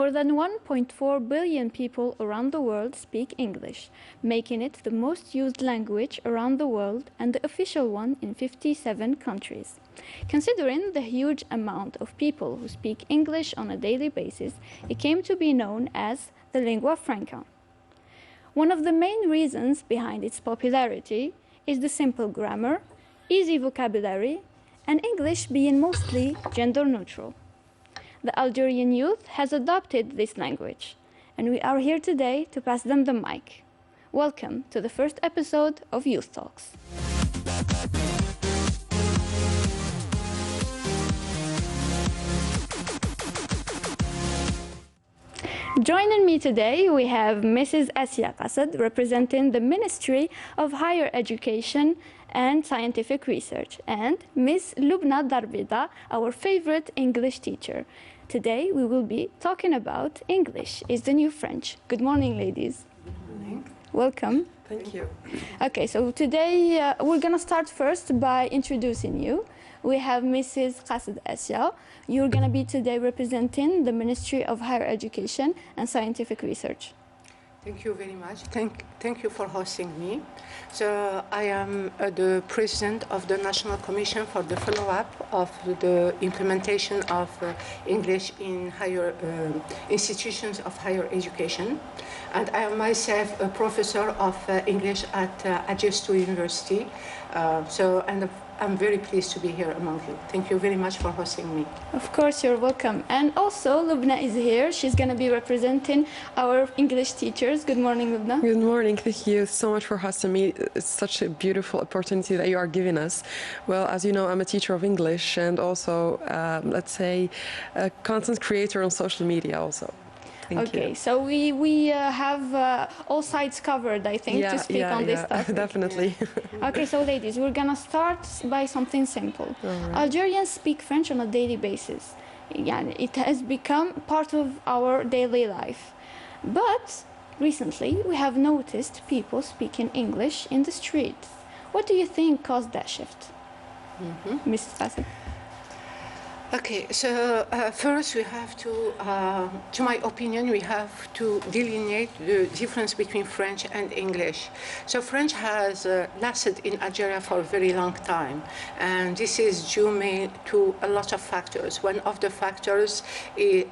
More than 1.4 billion people around the world speak English, making it the most used language around the world and the official one in 57 countries. Considering the huge amount of people who speak English on a daily basis, it came to be known as the lingua franca. One of the main reasons behind its popularity is the simple grammar, easy vocabulary, and English being mostly gender neutral. The Algerian youth has adopted this language, and we are here today to pass them the mic. Welcome to the first episode of Youth Talks. Joining me today, we have Mrs. Assia Qased, representing the Ministry of Higher Education and Scientific Research, and Ms. Lubna Darbida, our favorite English teacher. Today, we will be talking about English is the new French. Good morning, ladies. Good morning. Welcome. Thank you. Okay, so today we're going to start first by introducing you. We have Mrs. Qased Assia. You're going to be today representing the Ministry of Higher Education and Scientific Research. Thank you very much. Thank you for hosting me. So I am the president of the National Commission for the follow-up of the implementation of English in higher institutions of higher education. And I am myself a professor of English at Agesto University. And I'm very pleased to be here among you. Thank you very much for hosting me. Of course, you're welcome. And also, Lubna is here. She's going to be representing our English teachers. Good morning, Lubna. Good morning. Thank you so much for hosting me. It's such a beautiful opportunity that you are giving us. Well, as you know, I'm a teacher of English and also, let's say, a content creator on social media also. Okay, so we have all sides covered, I think, to speak on this topic. Definitely. Okay, so ladies, we're gonna start by something simple. Right. Algerians speak French on a daily basis. It has become part of our daily life. But recently, we have noticed people speaking English in the street. What do you think caused that shift? Mrs. Qased? Okay, so first we have to my opinion, we have to delineate the difference between French and English. So French has lasted in Algeria for a very long time, and this is due to a lot of factors. One of the factors,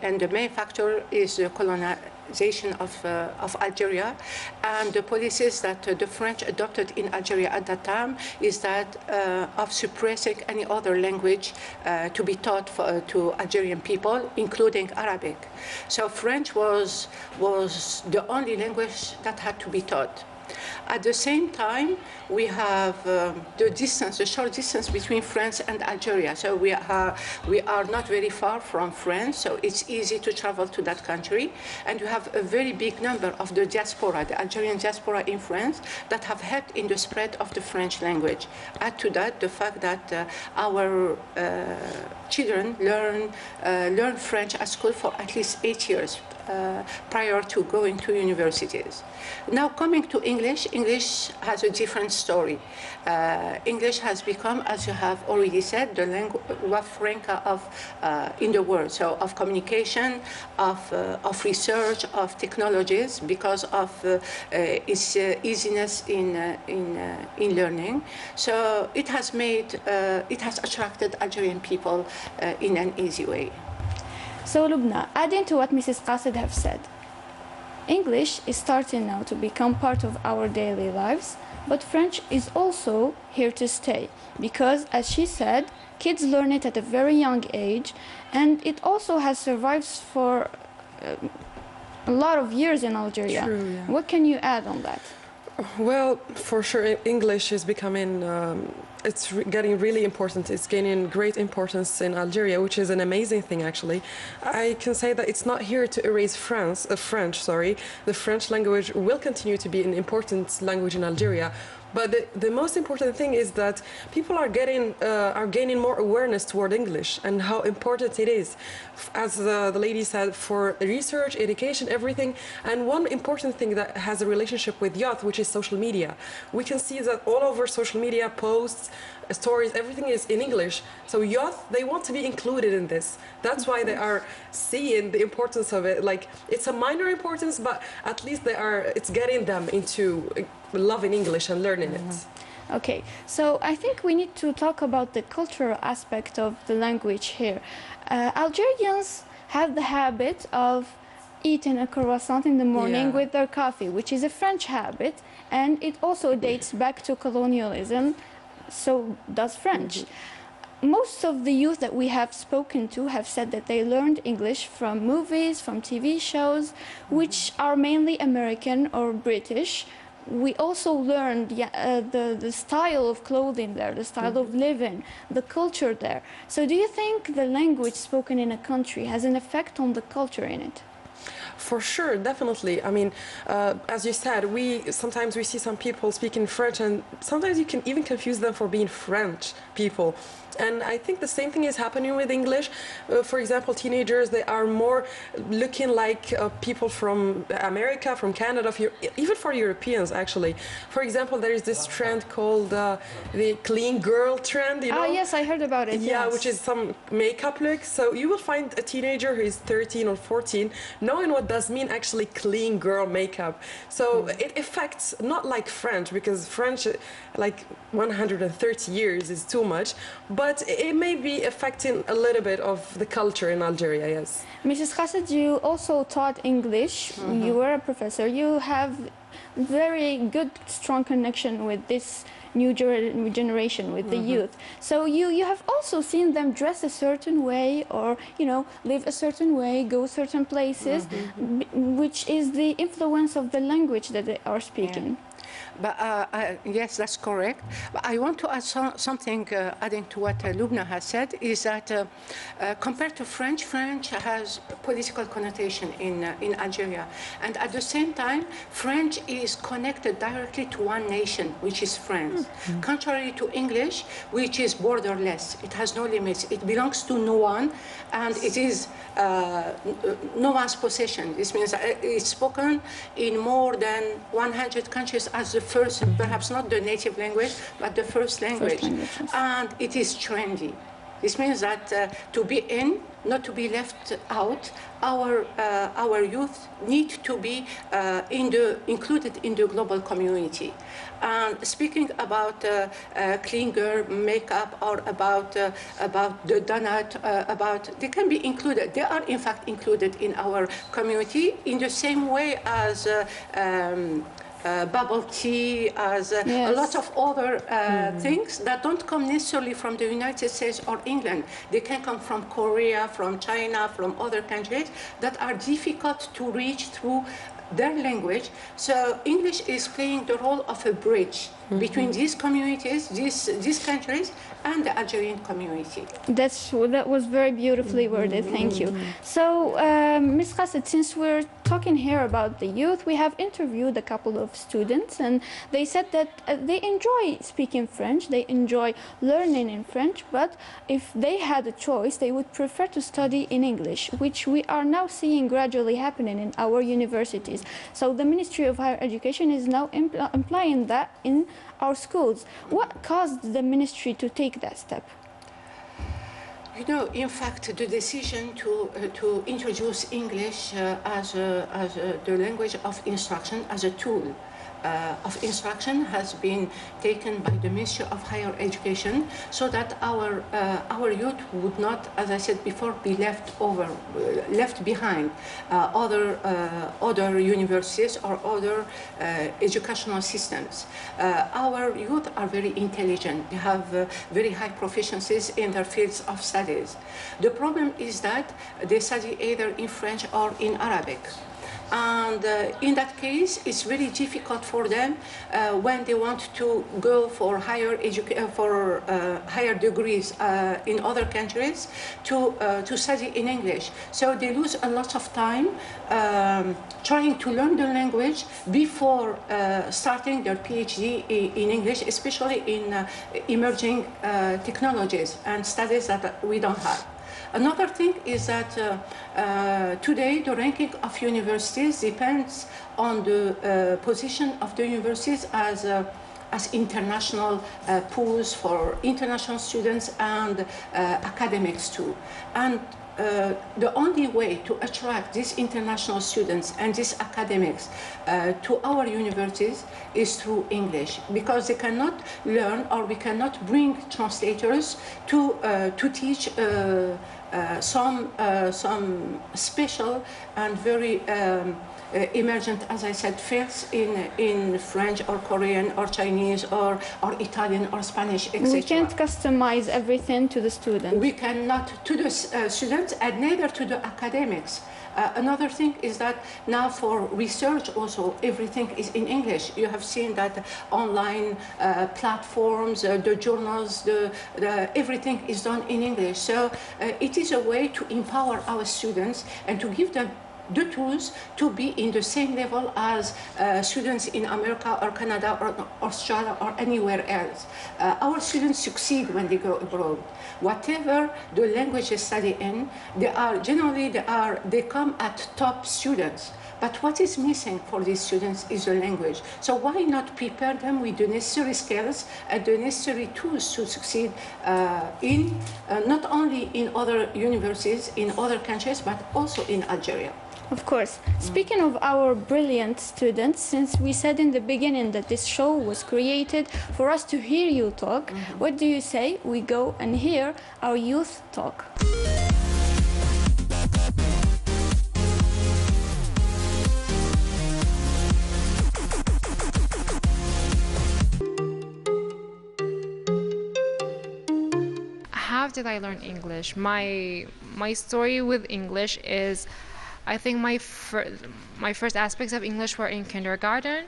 and the main factor, is the colonization of Algeria, and the policies that the French adopted in Algeria at that time is that of suppressing any other language to be taught to Algerian people, including Arabic. So French was the only language that had to be taught. At the same time, we have the short distance between France and Algeria. So we are not very far from France, so it's easy to travel to that country. And you have a very big number of the diaspora, the Algerian diaspora in France, that have helped in the spread of the French language. Add to that the fact that our children learn French at school for at least 8 years. Prior to going to universities. Now coming to English, English has a different story. English has become, as you have already said, the lingua franca in the world, so of communication, of research, of technologies, because of its easiness in learning. So it has attracted Algerian people in an easy way. So Lubna, adding to what Mrs. Qased have said, English is starting now to become part of our daily lives, but French is also here to stay because, as she said, kids learn it at a very young age, and it also has survived for a lot of years in Algeria. True, yeah. What can you add on that? Well, for sure, English is becoming, it's getting really important. It's gaining great importance in Algeria, which is an amazing thing, actually. I can say that it's not here to erase French. The French language will continue to be an important language in Algeria, But the most important thing is that people are gaining more awareness toward English and how important it is, as the lady said, for research, education, everything. And one important thing that has a relationship with youth, which is social media. We can see that all over social media, posts, stories, everything is in English. So youth, they want to be included in this. That's why they are seeing the importance of it. Like, it's a minor importance, but at least it's getting them into loving English and learning it. Okay, so I think we need to talk about the cultural aspect of the language here. Algerians have the habit of eating a croissant in the morning with their coffee, which is a French habit, and it also dates back to colonialism. So does French. Most of the youth that we have spoken to have said that they learned English from movies, from TV shows, which are mainly American or British. We also learned the style of clothing there, the style of living, the culture there. So do you think the language spoken in a country has an effect on the culture in it? For sure, definitely. I mean, as you said, sometimes we see some people speaking French, and sometimes you can even confuse them for being French people. And I think the same thing is happening with English. For example, teenagers, they are more looking like people from America, from Canada, even for Europeans, actually. For example, there is this trend called the clean girl trend, you know? Oh, yes, I heard about it. Yeah, yes. Which is some makeup look. So you will find a teenager who is 13 or 14 knowing what does mean actually clean girl makeup. So it affects, not like French, because French, like 130 years is too much, but it may be affecting a little bit of the culture in Algeria, yes. Mrs. Khassid, you also taught English. You were a professor. You have very good, strong connection with this new generation, with the youth. So you have also seen them dress a certain way, or, you know, live a certain way, go certain places, which is the influence of the language that they are speaking. But yes, that's correct. But I want to add something, adding to what Lubna has said, is that compared to French, French has political connotation in Algeria. And at the same time, French is connected directly to one nation, which is France. Contrary to English, which is borderless. It has no limits. It belongs to no one, and it is no one's possession. This means it's spoken in more than 100 countries as the first, perhaps not the native language, but the first language. And it is trendy. This means that to be in, not to be left out, our youth need to be included in the global community. And speaking about clean girl makeup, or about the donut, they can be included. They are in fact included in our community in the same way as bubble tea, as a lot of other things that don't come necessarily from the United States or England. They can come from Korea, from China, from other countries that are difficult to reach through their language. So English is playing the role of a bridge between these communities, these countries, and the Algerian community. That was very beautifully worded. Thank you. So, Ms. Khassid, since we're talking here about the youth, we have interviewed a couple of students, and they said that they enjoy speaking French, they enjoy learning in French, but if they had a choice, they would prefer to study in English, which we are now seeing gradually happening in our universities. So the Ministry of Higher Education is now implying that in our schools. What caused the ministry to take that step? You know, in fact, the decision to introduce English as the language of instruction, as a tool of instruction, has been taken by the Ministry of Higher Education, so that our youth would not, as I said before, be left behind other universities or other educational systems. Our youth are very intelligent. They have very high proficiencies in their fields of studies. The problem is that they study either in French or in Arabic. And in that case, it's really difficult for them when they want to go for higher degrees in other countries to study in English. So they lose a lot of time trying to learn the language before starting their PhD in English, especially in emerging technologies and studies that we don't have. Another thing is that today the ranking of universities depends on the position of the universities as international pools for international students and academics too. And the only way to attract these international students and these academics to our universities is through English, because they cannot learn, or we cannot bring translators to teach some special and very emergent, as I said, fields in French or Korean or Chinese or Italian or Spanish, etc. We can't customize everything to the student. We cannot to the students, and neither to the academics. Another thing is that now for research also everything is in English. You have seen that online platforms, the journals, everything is done in English. So it is a way to empower our students and to give them the tools to be in the same level as students in America or Canada or Australia or anywhere else. Our students succeed when they go abroad. Whatever the language they study in, they come at top students. But what is missing for these students is the language. So why not prepare them with the necessary skills and the necessary tools to succeed not only in other universities, in other countries, but also in Algeria. Of course. Speaking of our brilliant students, since we said in the beginning that this show was created for us to hear you talk, what do you say we go and hear our youth talk? How did I learn English? My story with English is, I think my first aspects of English were in kindergarten,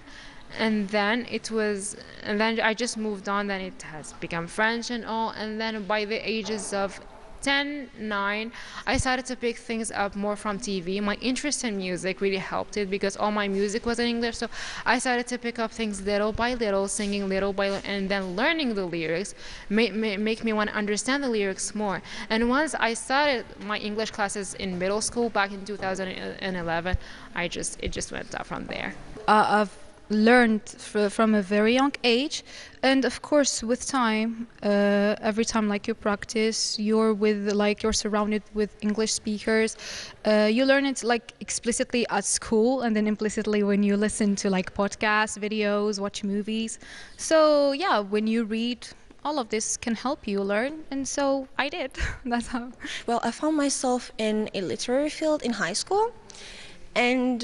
and then I just moved on. Then it has become French and all, and then by the ages of 10, 9, I started to pick things up more from TV. My interest in music really helped it, because all my music was in English, so I started to pick up things little by little, singing little by little, and then learning the lyrics make me want to understand the lyrics more. And once I started my English classes in middle school back in 2011, it just went up from there. I've learned from a very young age, and of course with time, every time like you practice, you're surrounded with English speakers, you learn it like explicitly at school, and then implicitly when you listen to like podcasts, videos, watch movies. So yeah, when you read, all of this can help you learn, and so I did. That's how. Well, I found myself in a literary field in high school. And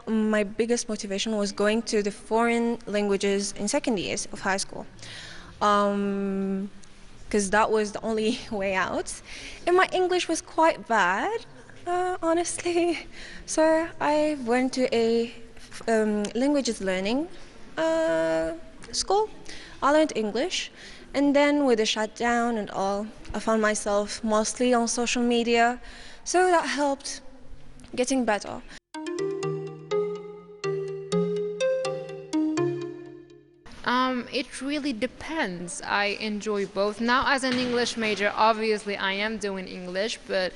my biggest motivation was going to the foreign languages in second years of high school, because that was the only way out. And my English was quite bad, honestly. So I went to a languages learning school. I learned English, and then with the shutdown and all, I found myself mostly on social media. So that helped getting better. It really depends. I enjoy both. Now, as an English major, obviously I am doing English, but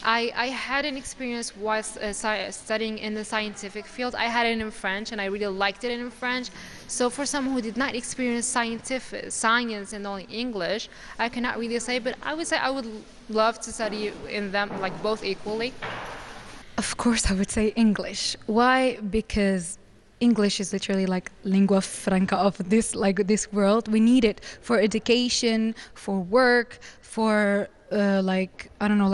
I had an experience while studying in the scientific field. I had it in French, and I really liked it in French. So for someone who did not experience science and only English, I cannot really say, but I would say I would love to study in them, like both equally. Of course, I would say English. Why? Because English is literally like lingua franca of this world. We need it for education, for work, for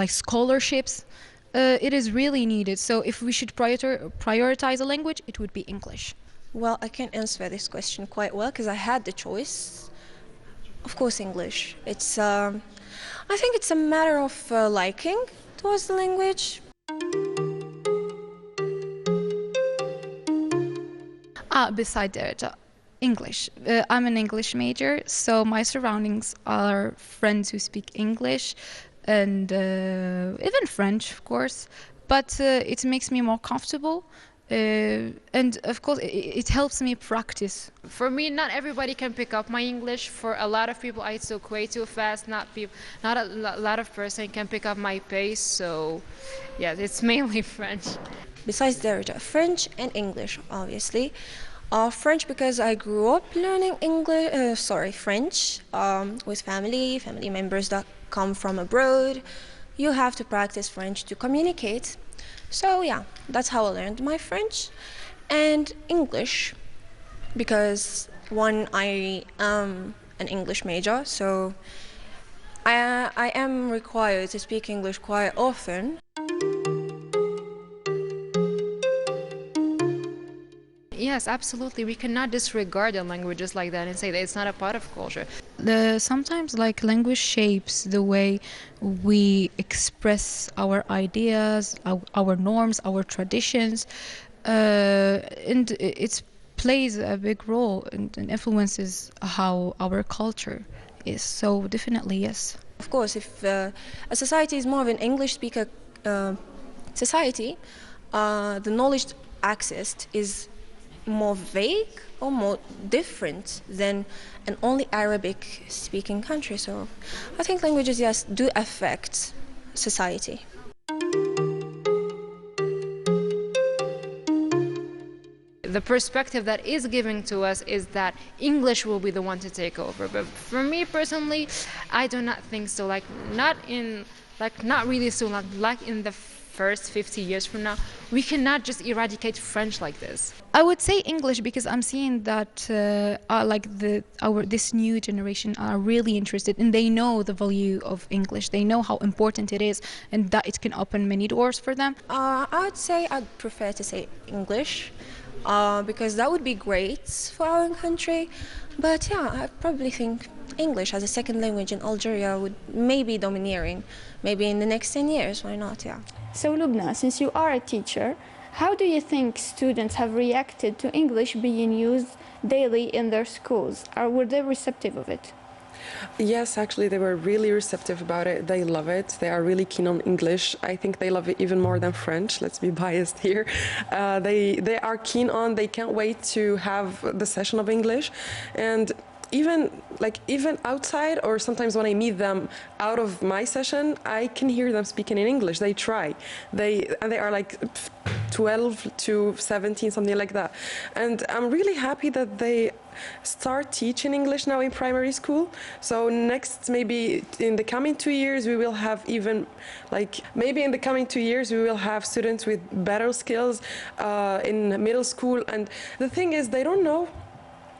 scholarships. It is really needed. So if we should prioritize a language, it would be English. Well, I can answer this question quite well because I had the choice. Of course, English. It's I think it's a matter of liking towards the language. Beside that, English. I'm an English major, so my surroundings are friends who speak English and even French, of course. But it makes me more comfortable. And of course, it helps me practice. For me, not everybody can pick up my English. For a lot of people, I talk way too fast. Not a lot of person can pick up my pace. So, yeah, it's mainly French. Besides Derajat, French and English, obviously. French because I grew up learning French with family members that come from abroad. You have to practice French to communicate. So yeah, that's how I learned my French. And English because one, I am an English major, so I am required to speak English quite often. Yes, absolutely. We cannot disregard the languages like that and say that it's not a part of culture. Sometimes like language shapes the way we express our ideas, our norms, our traditions, and it plays a big role and influences how our culture is. So definitely yes. Of course, if a society is more of an English speaker society, the knowledge accessed is more vague or more different than an only Arabic speaking country. So I think languages, yes, do affect society. The perspective that is given to us is that English will be the one to take over. But for me personally, I do not think so. Not really soon, like in the first 50 years from now, we cannot just eradicate French like this. I would say English because I'm seeing that this new generation are really interested and they know the value of English. They know how important it is and that it can open many doors for them. I would say I'd prefer to say English because that would be great for our country. But yeah, I probably think English as a second language in Algeria would maybe domineering, maybe in the next 10 years, why not, yeah. So Lubna, since you are a teacher, how do you think students have reacted to English being used daily in their schools? Were they receptive of it? Yes, actually, they were really receptive about it. They love it. They are really keen on English. I think they love it even more than French. Let's be biased here. They are keen on. They can't wait to have the session of English, and even outside, or sometimes when I meet them out of my session, I can hear them speaking in English. They try. They are like 12 to 17, something like that. And I'm really happy that they start teaching English now in primary school. So maybe in the coming 2 years, we will have students with better skills in middle school. And the thing is, they don't know.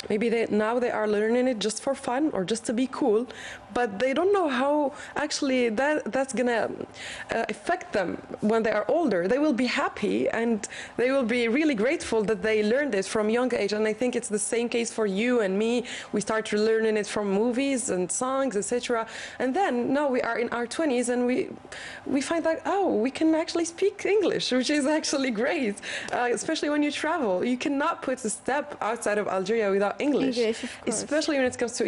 Maybe now they are learning it just for fun or just to be cool, but they don't know how actually that's gonna affect them when they are older. They will be happy and they will be really grateful that they learned it from young age. And I think it's the same case for you and me. We start learning it from movies and songs, etc. And then now we are in our 20s and we find that, we can actually speak English, which is actually great, especially when you travel. You cannot put a step outside of Algeria without English, of course. Especially when it comes to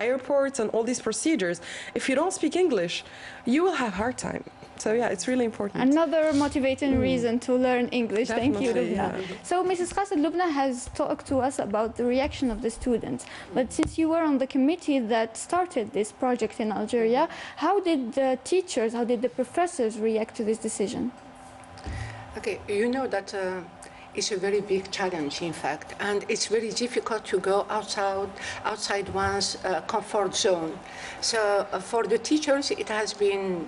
airports and all these procedures. If you don't speak English, you will have a hard time. So yeah, it's really important. Another motivating reason to learn English. Definitely, Thank you, Lubna. Yeah. So Mrs. Qasid, Lubna has talked to us about the reaction of the students. But since you were on the committee that started this project in Algeria, how did the teachers, how did the professors react to this decision? Okay, you know that it's a very big challenge, in fact, and it's very difficult to go outside one's comfort zone. So for the teachers, it has been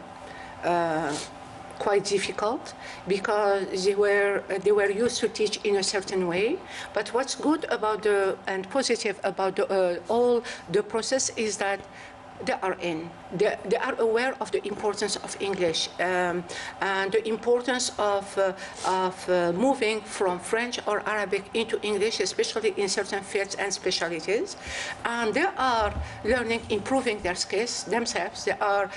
quite difficult because they were used to teach in a certain way. But what's good about and positive about all the process is that they are in. They are aware of the importance of English and the importance of moving from French or Arabic into English, especially in certain fields and specialties. And they are learning, improving their skills themselves. They are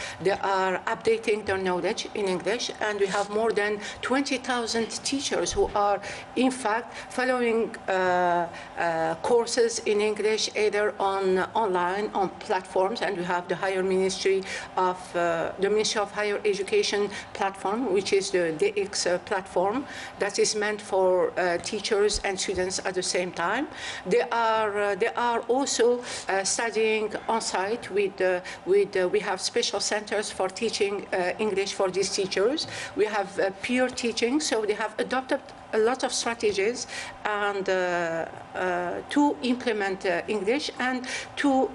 updating their knowledge in English. And we have more than 20,000 teachers who are, in fact, following courses in English either online, on platforms. And we have the Higher Ministry of the Ministry of Higher Education platform, which is the DX platform that is meant for teachers and students at the same time. They are also studying on site with we have special centers for teaching English for these teachers. We have peer teaching, so they have adopted a lot of strategies and to implement English and to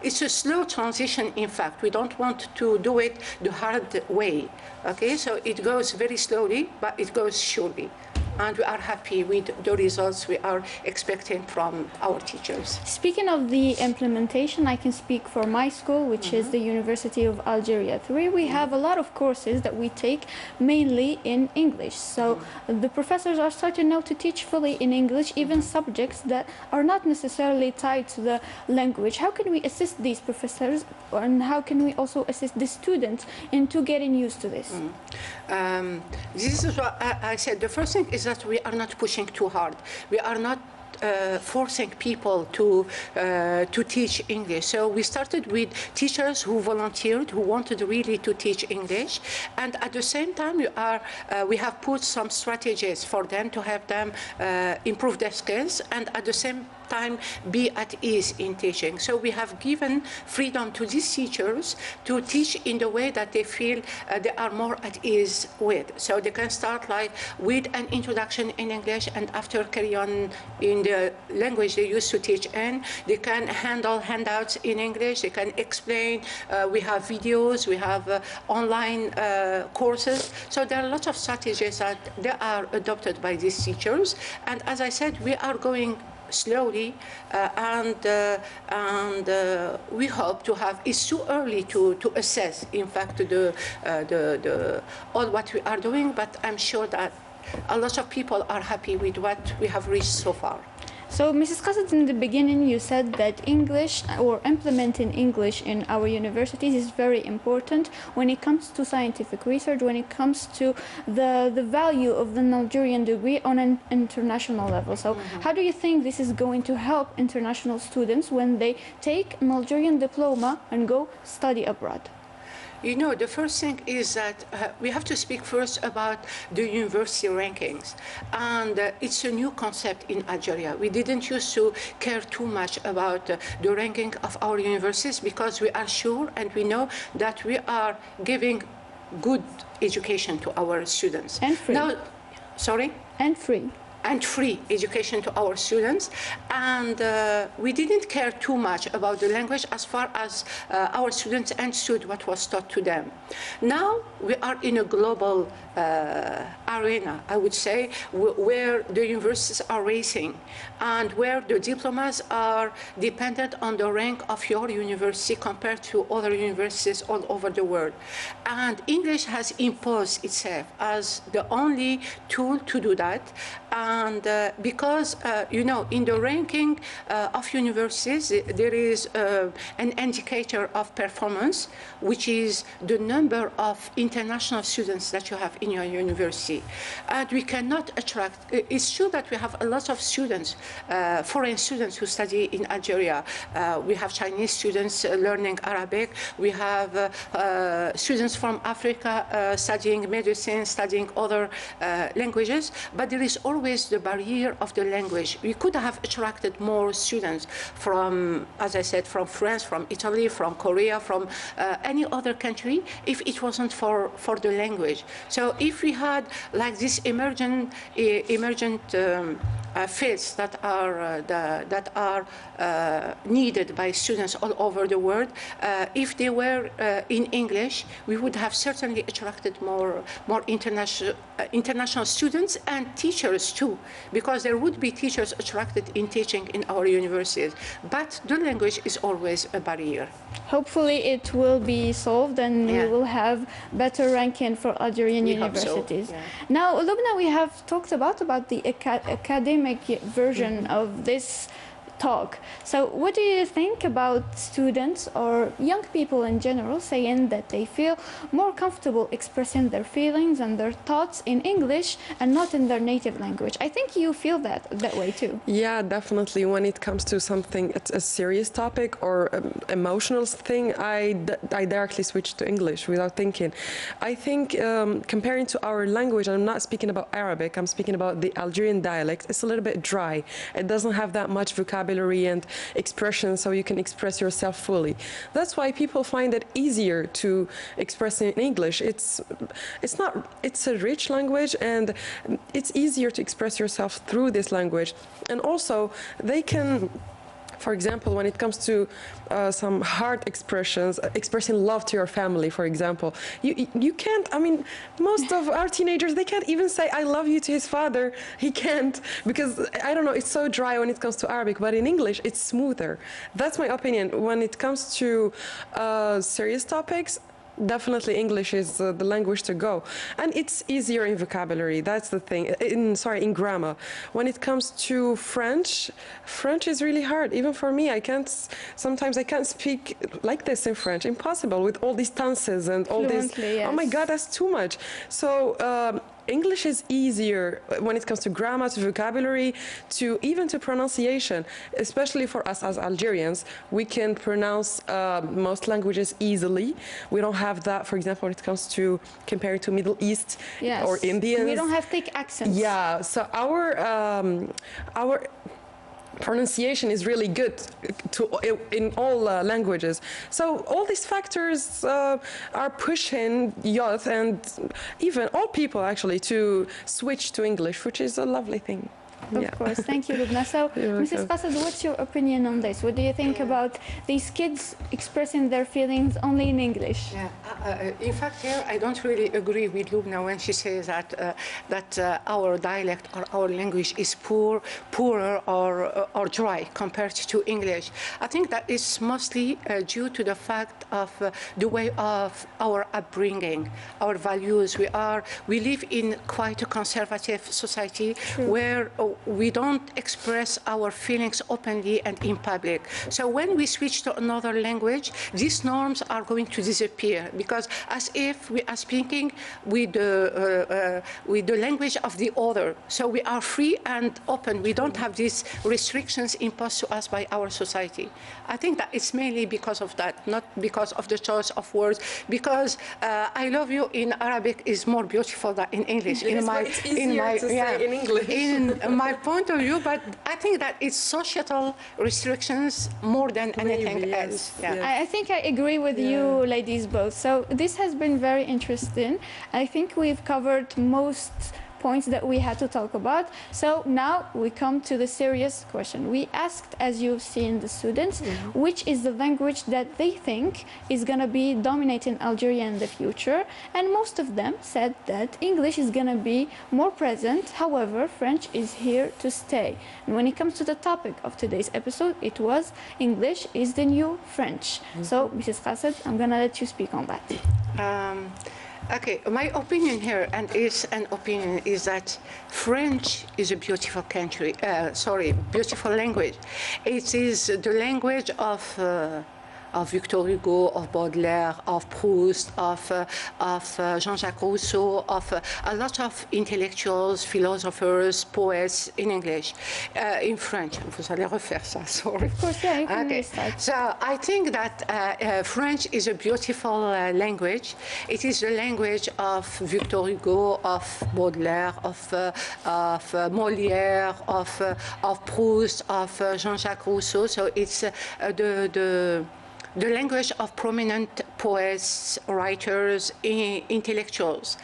it's a slow transition. In fact, we don't want to do it the hard way. Okay, so it goes very slowly, but it goes surely. And we are happy with the results we are expecting from our teachers. Speaking of the implementation, I can speak for my school, which is the University of Algeria 3. We have a lot of courses that we take mainly in English. So the professors are starting now to teach fully in English, even subjects that are not necessarily tied to the language. How can we assist these professors, and how can we also assist the students into getting used to this? This is what I said. The first thing is that we are not pushing too hard. We are not forcing people to teach English. So we started with teachers who volunteered, who wanted really to teach English, and at the same time we have put some strategies for them to help them improve their skills and at the same time be at ease in teaching. So we have given freedom to these teachers to teach in the way that they feel they are more at ease with. So they can start like with an introduction in English and after carry on in the language they used to teach in. They can handle handouts in English, they can explain. We have videos, we have online courses. So there are lots of strategies that they are adopted by these teachers. And as I said, we are going slowly, and we hope to have. It's too early to assess, in fact, all what we are doing. But I'm sure that a lot of people are happy with what we have reached so far. So, Mrs. Qassad, in the beginning, you said that English or implementing English in our universities is very important when it comes to scientific research, when it comes to the value of the Nigerian degree on an international level. So, how do you think this is going to help international students when they take an Algerian diploma and go study abroad? You know, the first thing is that we have to speak first about the university rankings. And it's a new concept in Algeria. We didn't used to care too much about the ranking of our universities because we are sure and we know that we are giving good education to our students. And free. Now, sorry? And free. And free education to our students. And we didn't care too much about the language as far as our students understood what was taught to them. Now we are in a global arena, I would say, where the universities are racing and where the diplomas are dependent on the rank of your university compared to other universities all over the world. And English has imposed itself as the only tool to do that. And because, you know, in the ranking of universities, there is an indicator of performance, which is the number of international students that you have in your university. And we cannot attract, it's true that we have a lot of students, foreign students who study in Algeria. We have Chinese students learning Arabic. We have students from Africa studying medicine, studying other languages. But there is always the barrier of the language. We could have attracted more students from, as I said, from France, from Italy, from Korea, from any other country if it wasn't for the language. So if we had like this emergent fields that are needed by students all over the world. If they were in English, we would have certainly attracted more international students and teachers too, because there would be teachers attracted in teaching in our universities. But the language is always a barrier. Hopefully it will be solved and Yeah. we will have better ranking for Algerian We hope so, universities. yeah. Now, Lubna, we have talked about the academic version of this talk. So what do you think about students or young people in general saying that they feel more comfortable expressing their feelings and their thoughts in English and not in their native language? I think you feel that way too. Yeah, definitely. When it comes to something, it's a serious topic or emotional thing, I directly switch to English without thinking. I think comparing to our language, I'm not speaking about Arabic, I'm speaking about the Algerian dialect, it's a little bit dry. It doesn't have that much vocabulary and expression, so you can express yourself fully. That's why people find it easier to express in English. It's a rich language and it's easier to express yourself through this language. And also they can, for example, when it comes to some hard expressions, expressing love to your family, for example, you can't, I mean, most of our teenagers, they can't even say, I love you to his father. He can't, because, I don't know, it's so dry when it comes to Arabic, but in English, it's smoother. That's my opinion. When it comes to serious topics, definitely English is the language to go, and it's easier in vocabulary. That's the thing. In grammar. When it comes to French is really hard. Even for me, sometimes I can't speak like this in French. Impossible with all these tenses and all this. Yes. Oh my God, that's too much. So English is easier when it comes to grammar, to vocabulary, to even to pronunciation, especially for us as Algerians. We can pronounce most languages easily. We don't have that, for example, when it comes to comparing to Middle East or Indians. We don't have thick accents. Yeah, so our pronunciation is really good in all languages. So all these factors are pushing youth and even all people actually to switch to English, which is a lovely thing. Of course. Thank you, Lubna. So, Mrs. Qasad, what's your opinion on this? What do you think about these kids expressing their feelings only in English? Yeah. In fact, here I don't really agree with Lubna when she says that our dialect or our language is poorer or dry compared to English. I think that is mostly due to the fact of the way of our upbringing, our values. We live in quite a conservative society. True. Where we don't express our feelings openly and in public. So when we switch to another language, these norms are going to disappear, because as if we are speaking with the language of the other. So we are free and open. We don't have these restrictions imposed to us by our society. I think that it's mainly because of that, not because of the choice of words, because I love you in Arabic is more beautiful than in English. In English. In my point of view, but I think that it's societal restrictions more than anything else. Yeah. I think I agree with you ladies both. So this has been very interesting. I think we've covered most points that we had to talk about. So now we come to the serious question. We asked, as you've seen, the students, which is the language that they think is going to be dominating Algeria in the future. And most of them said that English is going to be more present. However, French is here to stay. And when it comes to the topic of today's episode, it was English is the new French. So, Mrs. Qasad, I'm going to let you speak on that. Okay, my opinion here, and is an opinion, is that French is a beautiful country. Beautiful language. It is the language of Victor Hugo, of Baudelaire, of Proust, of Jean-Jacques Rousseau, of a lot of intellectuals, philosophers, poets in English. In French, vous allez refaire ça, sorry. Of course, yeah, you can restart. So I think that French is a beautiful language. It is the language of Victor Hugo, of Baudelaire, of Molière, of Proust, of Jean-Jacques Rousseau. So it's the language of prominent poets, writers, intellectuals.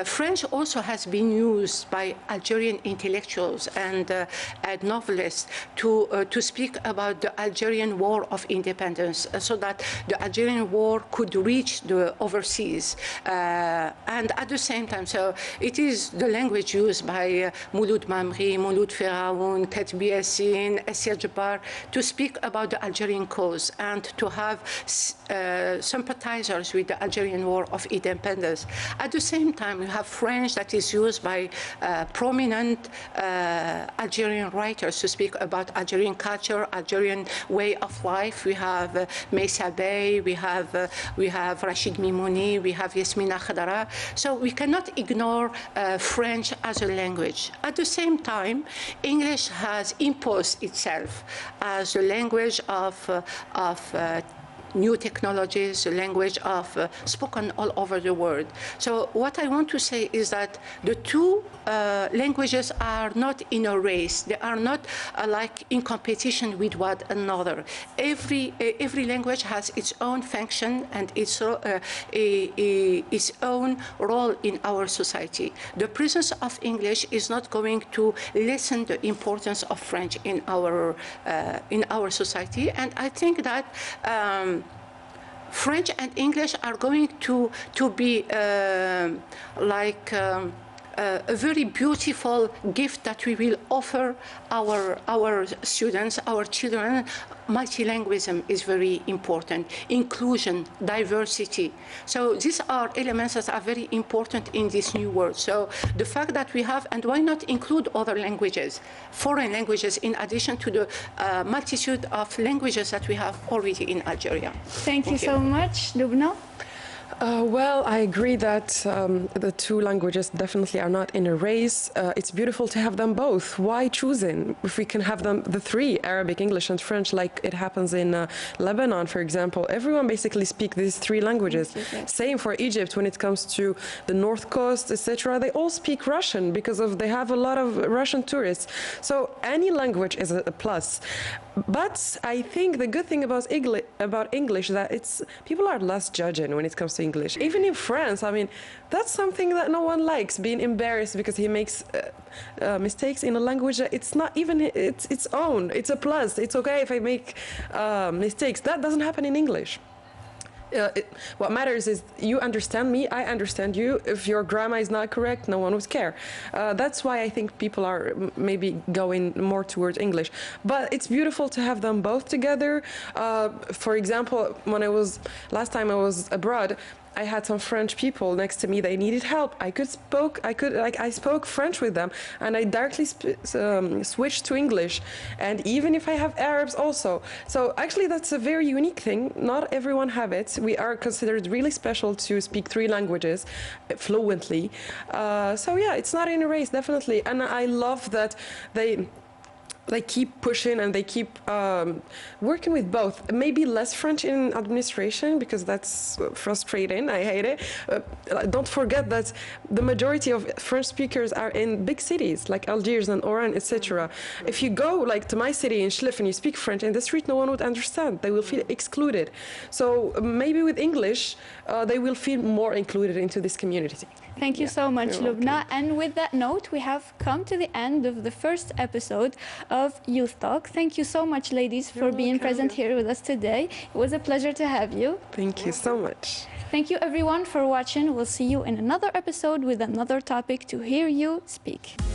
French also has been used by Algerian intellectuals and novelists to speak about the Algerian War of Independence, so that the Algerian War could reach the overseas. And at the same time, so it is the language used by Mouloud Mamri, Mouloud Feraoun, Katbi Yassin, Essir Jabbar, to speak about the Algerian cause and to have sympathizers with the Algerian War of Independence. At the same time, we have French that is used by prominent Algerian writers to speak about Algerian culture, Algerian way of life. We have Meissa Bey, we have Rachid Mimouni, we have Yasmina Khadara. So we cannot ignore French as a language. At the same time, English has imposed itself as a language of new technologies, a language of spoken all over the world. So what I want to say is that the two languages are not in a race. They are not like in competition with one another. Every language has its own function and its own role in our society. The presence of English is not going to lessen the importance of French in our society. And I think that French and English are going to be a very beautiful gift that we will offer our students, our children. Multilingualism is very important. Inclusion, diversity. So these are elements that are very important in this new world. So the fact that we have, and why not include other languages, foreign languages, in addition to the multitude of languages that we have already in Algeria. Thank you so much, Lubna. Well, I agree that the two languages definitely are not in a race. It's beautiful to have them both. Why choosing? If we can have them, the three, Arabic, English, and French, like it happens in Lebanon, for example. Everyone basically speaks these three languages. Yes. Same for Egypt when it comes to the North Coast, etc. They all speak Russian because they have a lot of Russian tourists. So any language is a plus. But I think the good thing about English is that people are less judging when it comes to English. Even in France, I mean, that's something that no one likes, being embarrassed because he makes mistakes in a language that it's not even its own. It's a plus. It's okay if I make mistakes. That doesn't happen in English. What matters is you understand me, I understand you. If your grammar is not correct, no one would care. That's why I think people are maybe going more towards English. But it's beautiful to have them both together. For example, last time I was abroad, I had some French people next to me. They needed help. I spoke French with them, and I directly switched to English. And even if I have Arabs also. So actually, that's a very unique thing. Not everyone have it. We are considered really special to speak three languages fluently. So yeah, it's not in a race, definitely. And I love that they keep pushing and they keep working with both. Maybe less French in administration because that's frustrating. I hate it. Don't forget that the majority of French speakers are in big cities like Algiers and Oran, etc. If you go like to my city in Schliff and you speak French in the street, no one would understand. They will feel excluded. So maybe with English, they will feel more included into this community. Thank you so much, Lubna. And with that note, we have come to the end of the first episode of Youth Talk. Thank you so much, ladies, for being present here with us today. It was a pleasure to have you. Thank you so much. Thank you, everyone, for watching. We'll see you in another episode with another topic to hear you speak.